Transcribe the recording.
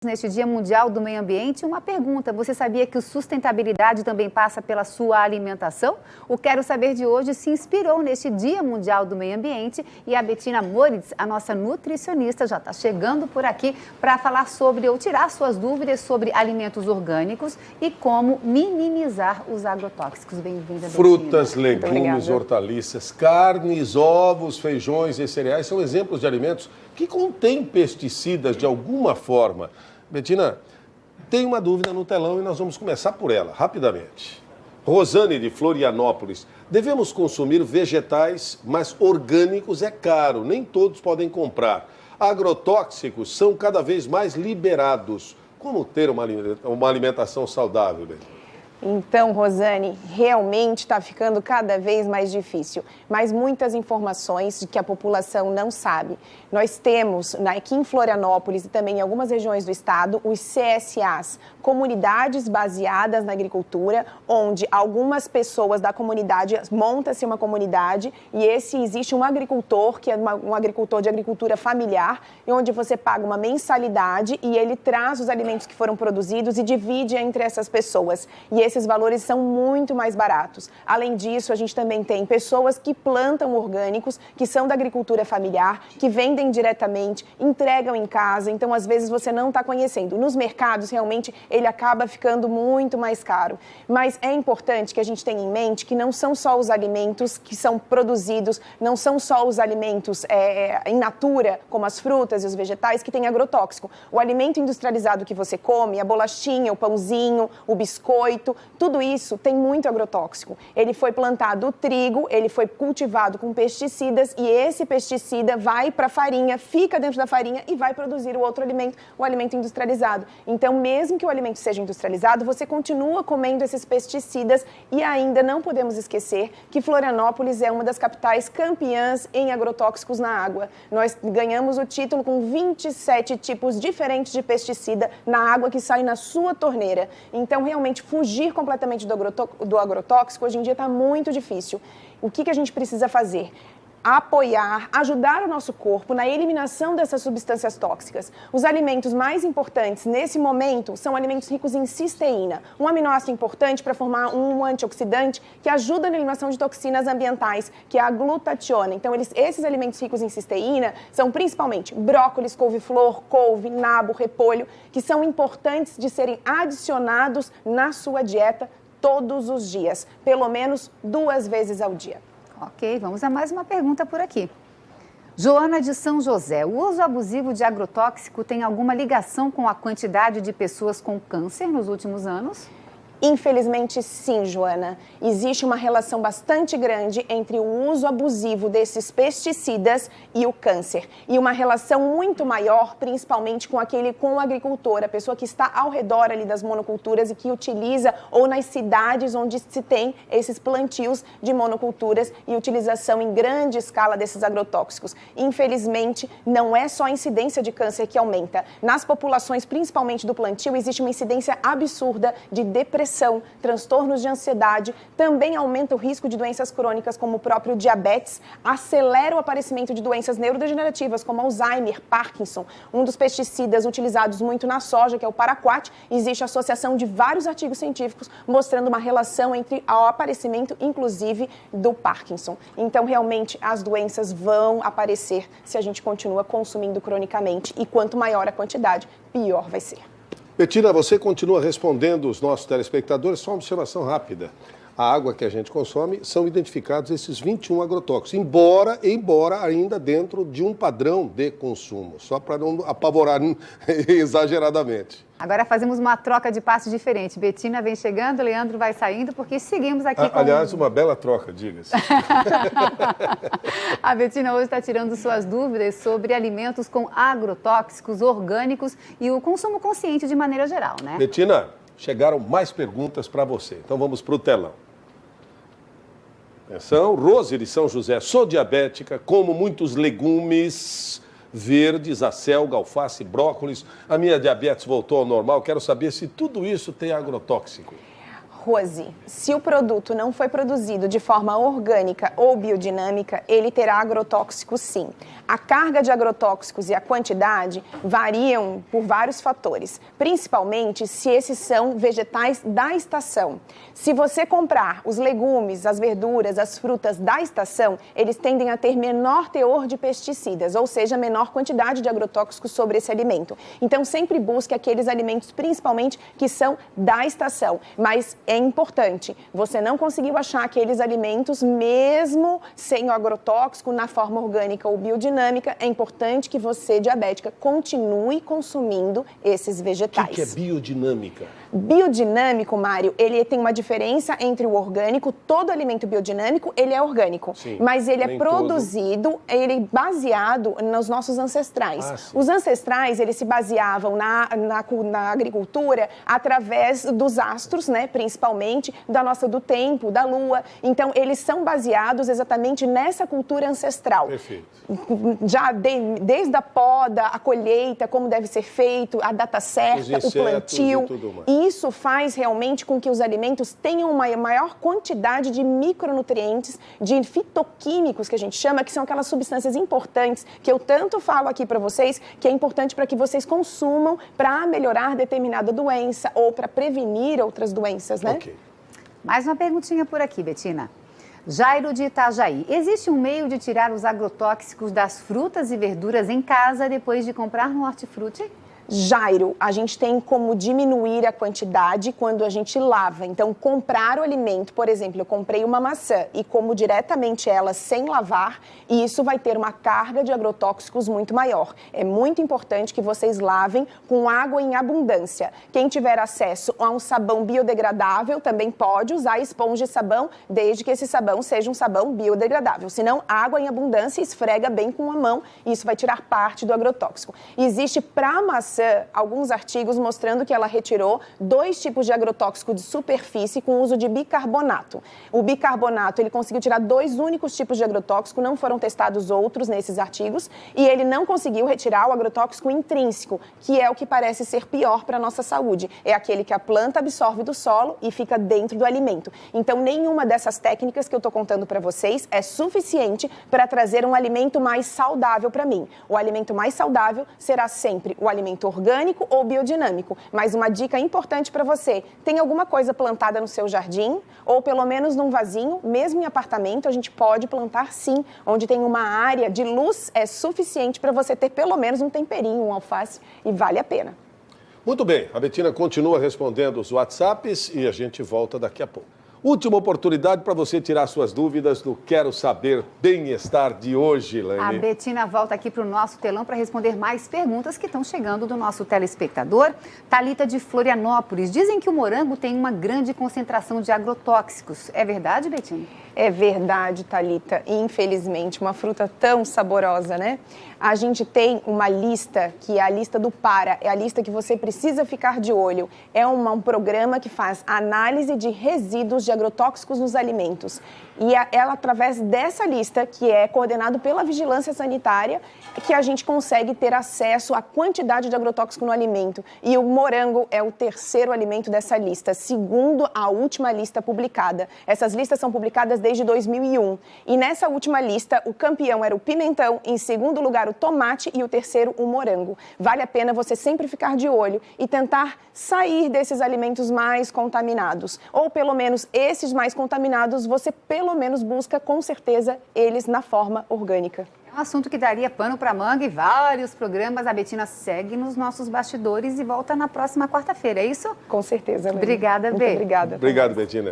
Neste Dia Mundial do Meio Ambiente, uma pergunta: você sabia que sustentabilidade também passa pela sua alimentação? O Quero Saber de hoje se inspirou neste Dia Mundial do Meio Ambiente e a Bettina Moritz, a nossa nutricionista, já está chegando por aqui para falar sobre ou tirar suas dúvidas sobre alimentos orgânicos e como minimizar os agrotóxicos. Bem-vinda, Bettina. Frutas, legumes, hortaliças, carnes, ovos, feijões e cereais são exemplos de alimentos que contêm pesticidas de alguma forma. Bettina, tem uma dúvida no telão e nós vamos começar por ela, rapidamente. Rosane, de Florianópolis: devemos consumir vegetais, mas orgânicos é caro, nem todos podem comprar. Agrotóxicos são cada vez mais liberados. Como ter uma alimentação saudável, Bettina? Então, Rosane, realmente está ficando cada vez mais difícil, mas muitas informações de que a população não sabe. Nós temos aqui em Florianópolis e também em algumas regiões do estado os CSAs, comunidades baseadas na agricultura, onde algumas pessoas da comunidade, monta-se uma comunidade e existe um agricultor, que é um agricultor de agricultura familiar, e onde você paga uma mensalidade e ele traz os alimentos que foram produzidos e divide entre essas pessoas. E esses valores são muito mais baratos. Além disso, a gente também tem pessoas que plantam orgânicos, que são da agricultura familiar, que vendem diretamente, entregam em casa, então às vezes você não está conhecendo. Nos mercados, realmente, ele acaba ficando muito mais caro. Mas é importante que a gente tenha em mente que não são só os alimentos que são produzidos, não são só os alimentos in natura, como as frutas e os vegetais, que têm agrotóxico. O alimento industrializado que você come, a bolachinha, o pãozinho, o biscoito, tudo isso tem muito agrotóxico. Ele foi plantado o trigo, ele foi cultivado com pesticidas e esse pesticida vai para a farinha, fica dentro da farinha e vai produzir o outro alimento, o alimento industrializado. Então, mesmo que o alimento seja industrializado, você continua comendo esses pesticidas e ainda não podemos esquecer que Florianópolis é uma das capitais campeãs em agrotóxicos na água. Nós ganhamos o título com 27 tipos diferentes de pesticida na água que sai na sua torneira. Então, realmente, fugir completamente do agrotóxico hoje em dia está muito difícil. O que a gente precisa fazer? Apoiar, ajudar o nosso corpo na eliminação dessas substâncias tóxicas. Os alimentos mais importantes nesse momento são alimentos ricos em cisteína, um aminoácido importante para formar um antioxidante que ajuda na eliminação de toxinas ambientais, que é a glutationa. Então, esses alimentos ricos em cisteína são principalmente brócolis, couve-flor, couve, nabo, repolho, que são importantes de serem adicionados na sua dieta todos os dias, pelo menos 2 vezes ao dia. Ok, vamos a mais uma pergunta por aqui. Joana de São José: o uso abusivo de agrotóxico tem alguma ligação com a quantidade de pessoas com câncer nos últimos anos? Infelizmente, sim, Joana. Existe uma relação bastante grande entre o uso abusivo desses pesticidas e o câncer. E uma relação muito maior, principalmente com o agricultor, a pessoa que está ao redor ali das monoculturas e que utiliza, ou nas cidades onde se tem esses plantios de monoculturas e utilização em grande escala desses agrotóxicos. Infelizmente, não é só a incidência de câncer que aumenta. Nas populações, principalmente do plantio, existe uma incidência absurda de depressão, transtornos de ansiedade, também aumenta o risco de doenças crônicas como o próprio diabetes, acelera o aparecimento de doenças neurodegenerativas como Alzheimer, Parkinson. Um dos pesticidas utilizados muito na soja, que é o paraquat, existe associação de vários artigos científicos mostrando uma relação entre o aparecimento, inclusive, do Parkinson. Então, realmente, as doenças vão aparecer se a gente continua consumindo cronicamente e quanto maior a quantidade, pior vai ser. Bettina, você continua respondendo os nossos telespectadores. Só uma observação rápida. A água que a gente consome, são identificados esses 21 agrotóxicos, embora ainda dentro de um padrão de consumo, só para não apavorar exageradamente. Agora fazemos uma troca de passos diferente. Bettina vem chegando, Leandro vai saindo, porque seguimos aqui com... Aliás, uma bela troca, diga-se. A Bettina hoje está tirando suas dúvidas sobre alimentos com agrotóxicos, orgânicos e o consumo consciente de maneira geral, né? Bettina, chegaram mais perguntas para você, então vamos para o telão. Atenção, Rose de São José: sou diabética, como muitos legumes verdes, acelga, alface, brócolis. A minha diabetes voltou ao normal. Quero saber se tudo isso tem agrotóxico. Rose, se o produto não foi produzido de forma orgânica ou biodinâmica, ele terá agrotóxico sim. A carga de agrotóxicos e a quantidade variam por vários fatores, principalmente se esses são vegetais da estação. Se você comprar os legumes, as verduras, as frutas da estação, eles tendem a ter menor teor de pesticidas, ou seja, menor quantidade de agrotóxicos sobre esse alimento. Então, sempre busque aqueles alimentos, principalmente, que são da estação. Mas é importante, você não conseguiu achar aqueles alimentos, mesmo sem o agrotóxico, na forma orgânica ou biodinâmica, é importante que você, diabética, continue consumindo esses vegetais. O que é biodinâmica? Biodinâmico, Mário, ele tem uma diferença entre o orgânico, todo alimento biodinâmico, ele é orgânico, sim, mas ele é produzido, ele é baseado nos nossos ancestrais. Os ancestrais, eles se baseavam na agricultura através dos astros, né, principalmente, do tempo, da lua. Então, eles são baseados exatamente nessa cultura ancestral. Perfeito. Já desde a poda, a colheita, como deve ser feito, a data certa, o plantio. E isso faz realmente com que os alimentos tenham uma maior quantidade de micronutrientes, de fitoquímicos, que a gente chama, que são aquelas substâncias importantes que eu tanto falo aqui para vocês, que é importante para que vocês consumam para melhorar determinada doença ou para prevenir outras doenças, né? Ok. Mais uma perguntinha por aqui, Betina. Jairo de Itajaí. Existe um meio de tirar os agrotóxicos das frutas e verduras em casa depois de comprar no hortifruti? Jairo, a gente tem como diminuir a quantidade quando a gente lava. Então, comprar o alimento, por exemplo, eu comprei uma maçã e como diretamente ela sem lavar, isso vai ter uma carga de agrotóxicos muito maior. É muito importante que vocês lavem com água em abundância. Quem tiver acesso a um sabão biodegradável também pode usar esponja e sabão, desde que esse sabão seja um sabão biodegradável. Se não, água em abundância, esfrega bem com a mão e isso vai tirar parte do agrotóxico. Existe para a maçã alguns artigos mostrando que ela retirou 2 tipos de agrotóxico de superfície com uso de bicarbonato. O bicarbonato, ele conseguiu tirar 2 únicos tipos de agrotóxico, não foram testados outros nesses artigos, e ele não conseguiu retirar o agrotóxico intrínseco, que é o que parece ser pior para a nossa saúde. É aquele que a planta absorve do solo e fica dentro do alimento. Então, nenhuma dessas técnicas que eu estou contando para vocês é suficiente para trazer um alimento mais saudável para mim. O alimento mais saudável será sempre o alimento orgânico ou biodinâmico. Mas uma dica importante para você, tem alguma coisa plantada no seu jardim ou pelo menos num vasinho, mesmo em apartamento, a gente pode plantar sim, onde tem uma área de luz é suficiente para você ter pelo menos um temperinho, um alface e vale a pena. Muito bem, a Betina continua respondendo os WhatsApps e a gente volta daqui a pouco. Última oportunidade para você tirar suas dúvidas do Quero Saber Bem-Estar de hoje, Laine. A Betina volta aqui para o nosso telão para responder mais perguntas que estão chegando do nosso telespectador. Thalita de Florianópolis. Dizem que o morango tem uma grande concentração de agrotóxicos. É verdade, Betina? É verdade, Thalita. Infelizmente, uma fruta tão saborosa, né? A gente tem uma lista, que é a lista do PARA, é a lista que você precisa ficar de olho. É um programa que faz análise de resíduos de agrotóxicos nos alimentos. E ela, através dessa lista, que é coordenado pela Vigilância Sanitária, que a gente consegue ter acesso à quantidade de agrotóxico no alimento. E o morango é o 3º alimento dessa lista, segundo a última lista publicada. Essas listas são publicadas desde 2001. E nessa última lista, o campeão era o pimentão, em segundo lugar o tomate e o 3º o morango. Vale a pena você sempre ficar de olho e tentar sair desses alimentos mais contaminados. Ou pelo menos esses mais contaminados, você pelo menos busca com certeza eles na forma orgânica. É um assunto que daria pano para manga e vários programas. A Betina segue nos nossos bastidores e volta na próxima quarta-feira, é isso? Com certeza, Laine. Obrigada, Bê. Muito obrigada. Obrigado, Betina.